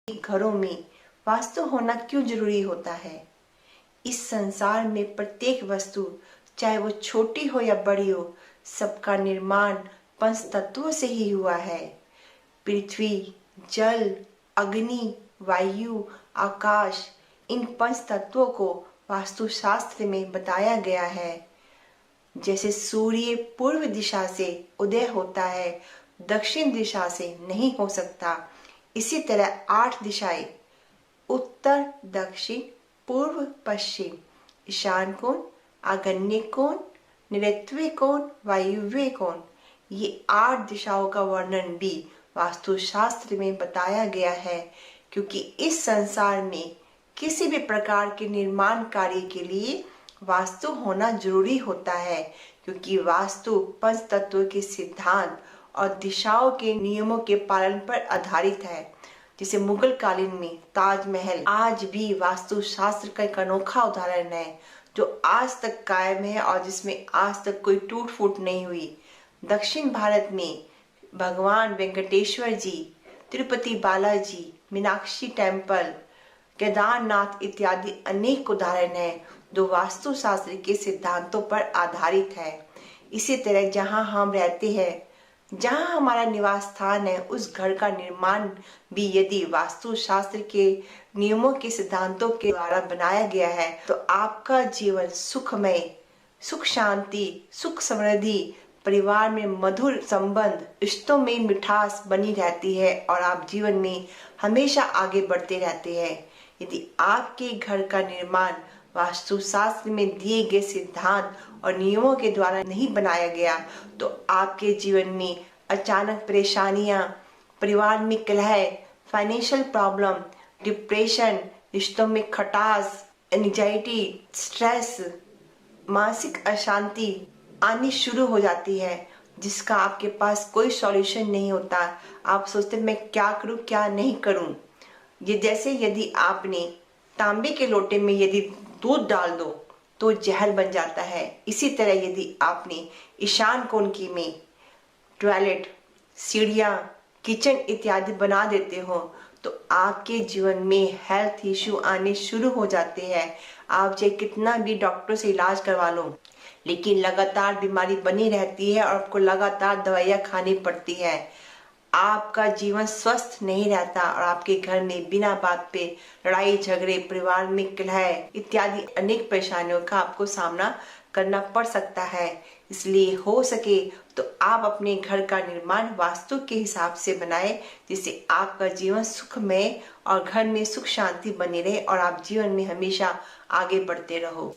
घरों में वास्तु होना क्यों जरूरी होता है। इस संसार में प्रत्येक वस्तु, चाहे वो छोटी हो या बड़ी हो, सबका निर्माण पंच तत्वों से ही हुआ है। पृथ्वी, जल, अग्नि, वायु, आकाश, इन पंच तत्वों को वास्तुशास्त्र में बताया गया है। जैसे सूर्य पूर्व दिशा से उदय होता है, दक्षिण दिशा से नहीं हो सकता, इसी तरह 8 दिशाएं, उत्तर, दक्षिण, पूर्व, पश्चिम, ईशान कोण, आग्नेय कोण, नैऋत्य कोण, वायव्य कोण, ये 8 दिशाओं का वर्णन भी वास्तुशास्त्र में बताया गया है। क्योंकि इस संसार में किसी भी प्रकार के निर्माण कार्य के लिए वास्तु होना जरूरी होता है। क्योंकि वास्तु पंच तत्व के सिद्धांत और दिशाओं के नियमों के पालन पर आधारित है। जैसे मुगल कालीन में ताजमहल आज भी वास्तुशास्त्र का एक अनोखा उदाहरण है, जो आज तक कायम है और जिसमें आज तक कोई टूट फूट नहीं हुई। दक्षिण भारत में भगवान वेंकटेश्वर जी, तिरुपति बालाजी, मीनाक्षी टेम्पल, केदारनाथ इत्यादि अनेक उदाहरण हैं जो वास्तुशास्त्र के सिद्धांतों पर आधारित है। इसी तरह जहां हम रहते हैं, जहां हमारा निवास स्थान है, उस घर का निर्माण भी यदि वास्तुशास्त्र के नियमों के सिद्धांतों के द्वारा बनाया गया है तो आपका जीवन सुखमय, सुख शांति, सुख समृद्धि, परिवार में मधुर संबंध, रिश्तों में मिठास बनी रहती है और आप जीवन में हमेशा आगे बढ़ते रहते हैं। यदि आपके घर का निर्माण वास्तुशास्त्र में दिए गए सिद्धांत और नियमों के द्वारा नहीं बनाया गया तो आपके जीवन में अचानक परेशानियां, परिवार में कलह, फाइनेंशियल प्रॉब्लम, डिप्रेशन, रिश्तों में खटास, एंजाइटी, स्ट्रेस, मानसिक अशांति आनी शुरू हो जाती है, जिसका आपके पास कोई सॉल्यूशन नहीं होता। आप सोचते मैं क्या करूं, क्या नहीं करूं। ये जैसे यदि आपने तांबे के लोटे में यदि दूध डाल दो तो जहर बन जाता है। इसी तरह यदि आपने ईशान कोण की में टॉयलेट, सीढ़ियाँ, किचन इत्यादि बना देते हो तो आपके जीवन में हेल्थ इश्यू आने शुरू हो जाते हैं। आप चाहे कितना भी डॉक्टर से इलाज करवा लो, लेकिन लगातार बीमारी बनी रहती है और आपको लगातार दवाइयाँ खानी पड़ती है। आपका जीवन स्वस्थ नहीं रहता और आपके घर में बिना बात पे लड़ाई झगड़े, परिवार में कलह इत्यादि अनेक परेशानियों का आपको सामना करना पड़ सकता है। इसलिए हो सके तो आप अपने घर का निर्माण वास्तु के हिसाब से बनाएं, जिससे आपका जीवन सुखमय और घर में सुख शांति बनी रहे और आप जीवन में हमेशा आगे बढ़ते रहो।